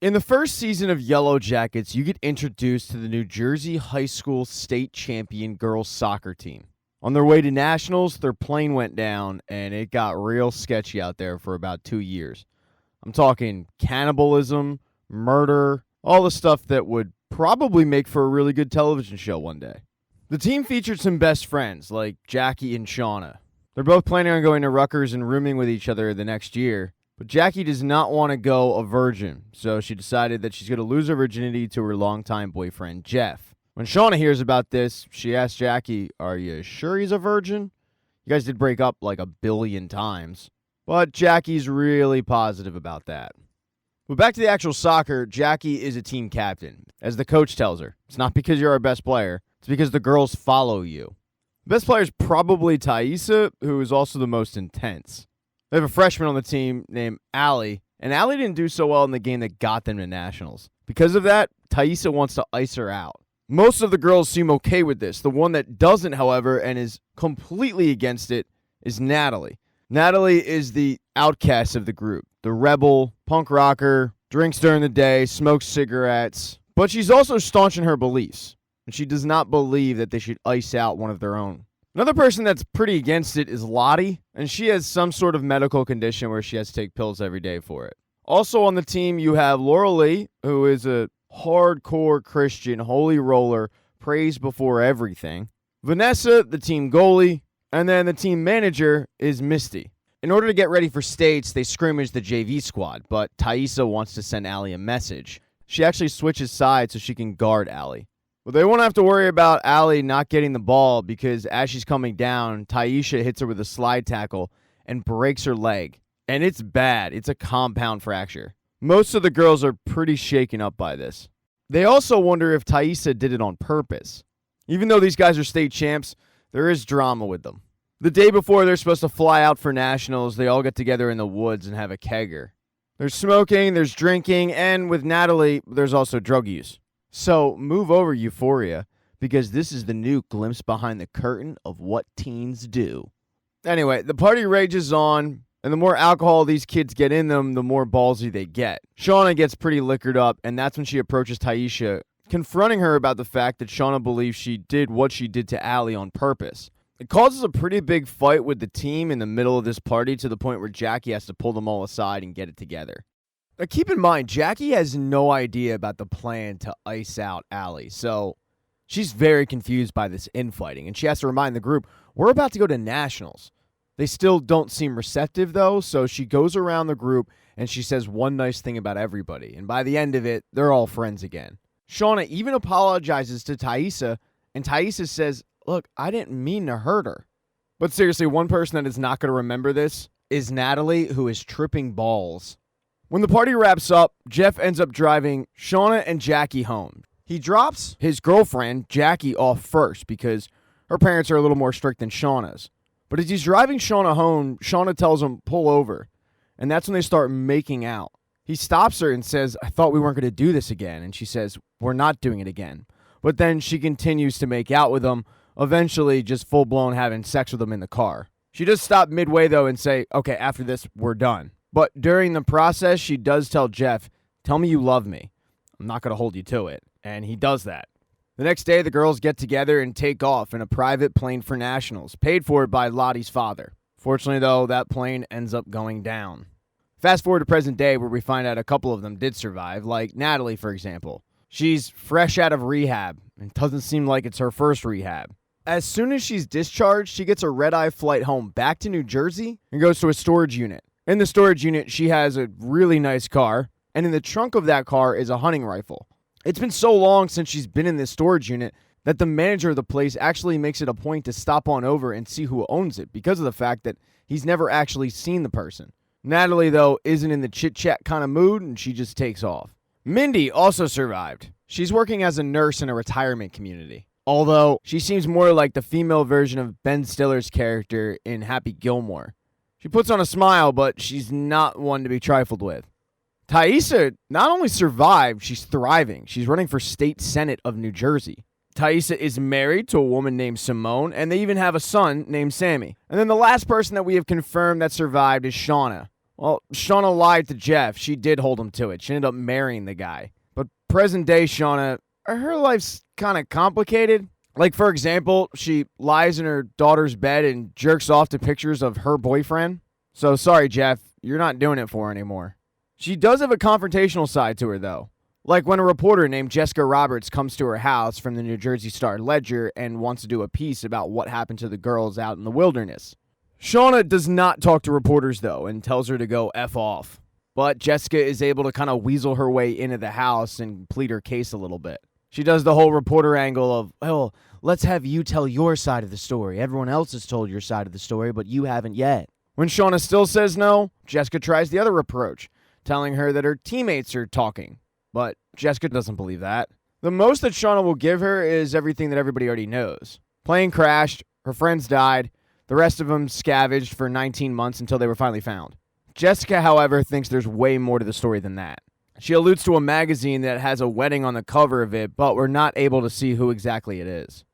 In the first season of Yellowjackets, you get introduced to the New Jersey high school state champion girls soccer team. On their way to nationals, their plane went down, and it got real sketchy out there for about 2 years. I'm talking cannibalism, murder, all the stuff that would probably make for a really good television show one day. The team featured some best friends, like Jackie and Shauna. They're both planning on going to Rutgers and rooming with each other the next year. But Jackie does not want to go a virgin, so she decided that she's going to lose her virginity to her longtime boyfriend, Jeff. When Shauna hears about this, she asks Jackie, "Are you sure he's a virgin? You guys did break up like 1,000,000,000 times." But Jackie's really positive about that. But back to the actual soccer, Jackie is a team captain. As the coach tells her, it's not because you're our best player, it's because the girls follow you. The best player is probably Thaisa, who is also the most intense. They have a freshman on the team named Allie, and Allie didn't do so well in the game that got them to nationals. Because of that, Thaisa wants to ice her out. Most of the girls seem okay with this. The one that doesn't, however, and is completely against it, is Natalie. Natalie is the outcast of the group, the rebel, punk rocker, drinks during the day, smokes cigarettes, but she's also staunch in her beliefs, and she does not believe that they should ice out one of their own. Another person that's pretty against it is Lottie, and she has some sort of medical condition where she has to take pills every day for it. Also on the team, you have Laura Lee, who is a hardcore Christian, holy roller, prays before everything. Vanessa, the team goalie, and then the team manager is Misty. In order to get ready for states, they scrimmage the JV squad, but Thaisa wants to send Allie a message. She actually switches sides so she can guard Allie. But they won't have to worry about Allie not getting the ball because as she's coming down, Thaisa hits her with a slide tackle and breaks her leg. And it's bad. It's a compound fracture. Most of the girls are pretty shaken up by this. They also wonder if Thaisa did it on purpose. Even though these guys are state champs, there is drama with them. The day before they're supposed to fly out for nationals, they all get together in the woods and have a kegger. There's smoking, there's drinking, and with Natalie, there's also drug use. So move over, Euphoria, because this is the new glimpse behind the curtain of what teens do. Anyway, the party rages on, and the more alcohol these kids get in them, the more ballsy they get. Shauna gets pretty liquored up, and that's when she approaches Thaisa, confronting her about the fact that Shauna believes she did what she did to Allie on purpose. It causes a pretty big fight with the team in the middle of this party to the point where Jackie has to pull them all aside and get it together. Now, keep in mind, Jackie has no idea about the plan to ice out Allie, so she's very confused by this infighting, and she has to remind the group, we're about to go to nationals. They still don't seem receptive, though, so she goes around the group, and she says one nice thing about everybody, and by the end of it, they're all friends again. Shauna even apologizes to Thaisa, and Thaisa says, look, I didn't mean to hurt her. But seriously, one person that is not going to remember this is Natalie, who is tripping balls. When the party wraps up, Jeff ends up driving Shauna and Jackie home. He drops his girlfriend, Jackie, off first because her parents are a little more strict than Shauna's. But as he's driving Shauna home, Shauna tells him, pull over. And that's when they start making out. He stops her and says, I thought we weren't going to do this again. And she says, we're not doing it again. But then she continues to make out with him, eventually just full-blown having sex with him in the car. She does stop midway, though, and say, okay, after this, we're done. But during the process, she does tell Jeff, tell me you love me. I'm not going to hold you to it. And he does that. The next day, the girls get together and take off in a private plane for nationals, paid for by Lottie's father. Fortunately, though, that plane ends up going down. Fast forward to present day where we find out a couple of them did survive, like Natalie, for example. She's fresh out of rehab and doesn't seem like it's her first rehab. As soon as she's discharged, she gets a red-eye flight home back to New Jersey and goes to a storage unit. In the storage unit, she has a really nice car, and in the trunk of that car is a hunting rifle. It's been so long since she's been in this storage unit that the manager of the place actually makes it a point to stop on over and see who owns it because of the fact that he's never actually seen the person. Natalie, though, isn't in the chit-chat kind of mood, and she just takes off. Mindy also survived. She's working as a nurse in a retirement community, although she seems more like the female version of Ben Stiller's character in Happy Gilmore. She puts on a smile, but she's not one to be trifled with. Thaisa not only survived, she's thriving. She's running for state senate of New Jersey. Thaisa is married to a woman named Simone, and they even have a son named Sammy. And then the last person that we have confirmed that survived is Shauna. Well, Shauna lied to Jeff. She did hold him to it. She ended up marrying the guy. But present day Shauna, her life's kind of complicated. Like, for example, she lies in her daughter's bed and jerks off to pictures of her boyfriend. So sorry, Jeff, you're not doing it for her anymore. She does have a confrontational side to her, though. Like when a reporter named Jessica Roberts comes to her house from the New Jersey Star-Ledger and wants to do a piece about what happened to the girls out in the wilderness. Shauna does not talk to reporters, though, and tells her to go F off. But Jessica is able to kind of weasel her way into the house and plead her case a little bit. She does the whole reporter angle of, oh, let's have you tell your side of the story. Everyone else has told your side of the story, but you haven't yet. When Shauna still says no, Jessica tries the other approach, telling her that her teammates are talking. But Jessica doesn't believe that. The most that Shauna will give her is everything that everybody already knows. Plane crashed, her friends died, the rest of them scavenged for 19 months until they were finally found. Jessica, however, thinks there's way more to the story than that. She alludes to a magazine that has a wedding on the cover of it, but we're not able to see who exactly it is.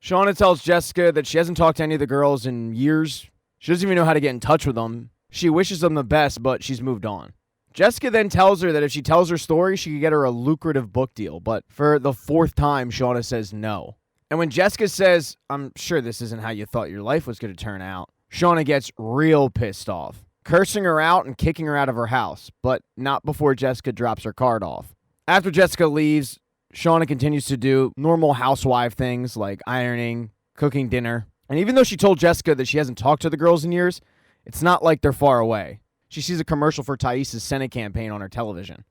Shauna tells Jessica that she hasn't talked to any of the girls in years. She doesn't even know how to get in touch with them. She wishes them the best, but she's moved on. Jessica then tells her that if she tells her story, she could get her a lucrative book deal, but for the fourth time, Shauna says no. And when Jessica says, I'm sure this isn't how you thought your life was going to turn out, Shauna gets real pissed off, cursing her out and kicking her out of her house, but not before Jessica drops her card off. After Jessica leaves, Shauna continues to do normal housewife things like ironing, cooking dinner, and even though she told Jessica that she hasn't talked to the girls in years, it's not like they're far away. She sees a commercial for Thais's Senate campaign on her television.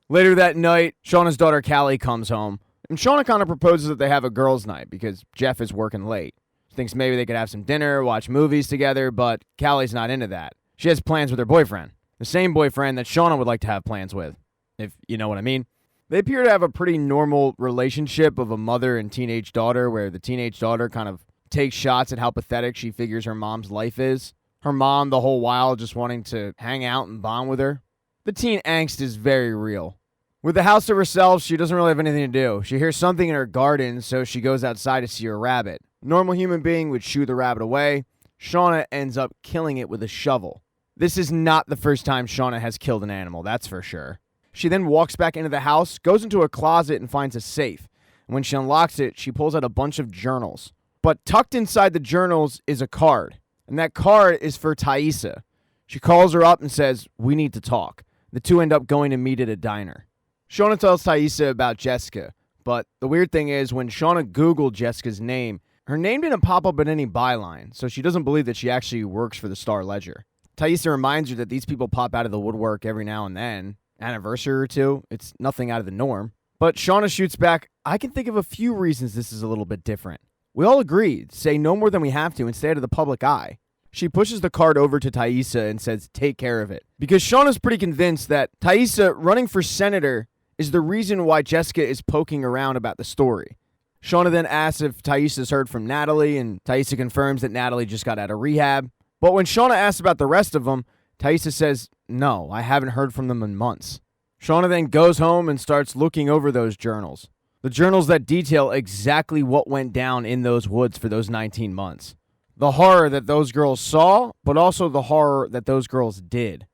Later that night, Shauna's daughter Callie comes home, and Shauna kind of proposes that they have a girls' night because Jeff is working late. She thinks maybe they could have some dinner, watch movies together, but Callie's not into that. She has plans with her boyfriend, the same boyfriend that Shauna would like to have plans with, if you know what I mean. They appear to have a pretty normal relationship of a mother and teenage daughter, where the teenage daughter kind of takes shots at how pathetic she figures her mom's life is. Her mom, the whole while, just wanting to hang out and bond with her. The teen angst is very real. With the house to herself, she doesn't really have anything to do. She hears something in her garden, so she goes outside to see her rabbit. A normal human being would shoo the rabbit away. Shauna ends up killing it with a shovel. This is not the first time Shauna has killed an animal, that's for sure. She then walks back into the house, goes into a closet, and finds a safe. And when she unlocks it, she pulls out a bunch of journals. But tucked inside the journals is a card. And that card is for Thaisa. She calls her up and says, we need to talk. The two end up going to meet at a diner. Shauna tells Thaisa about Jessica, but the weird thing is when Shauna Googled Jessica's name, her name didn't pop up in any byline, so she doesn't believe that she actually works for the Star-Ledger. Thaisa reminds her that these people pop out of the woodwork every now and then, anniversary or two. It's nothing out of the norm. But Shauna shoots back, I can think of a few reasons this is a little bit different. We all agreed, say no more than we have to and stay out of the public eye. She pushes the card over to Thaisa and says, take care of it. Because Shauna's pretty convinced that Thaisa running for senator is the reason why Jessica is poking around about the story. Shauna then asks if Thaisa's heard from Natalie, and Thaisa confirms that Natalie just got out of rehab. But when Shauna asks about the rest of them, Thaisa says, no, I haven't heard from them in months. Shauna then goes home and starts looking over those journals. The journals that detail exactly what went down in those woods for those 19 months. The horror that those girls saw, but also the horror that those girls did.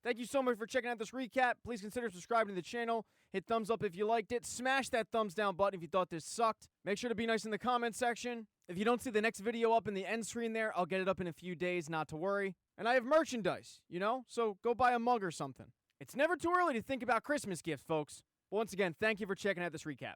Thank you so much for checking out this recap. Please consider subscribing to the channel. Hit thumbs up if you liked it. Smash that thumbs down button if you thought this sucked. Make sure to be nice in the comment section. If you don't see the next video up in the end screen there, I'll get it up in a few days, not to worry. And I have merchandise, so go buy a mug or something. It's never too early to think about Christmas gifts, folks. Once again, thank you for checking out this recap.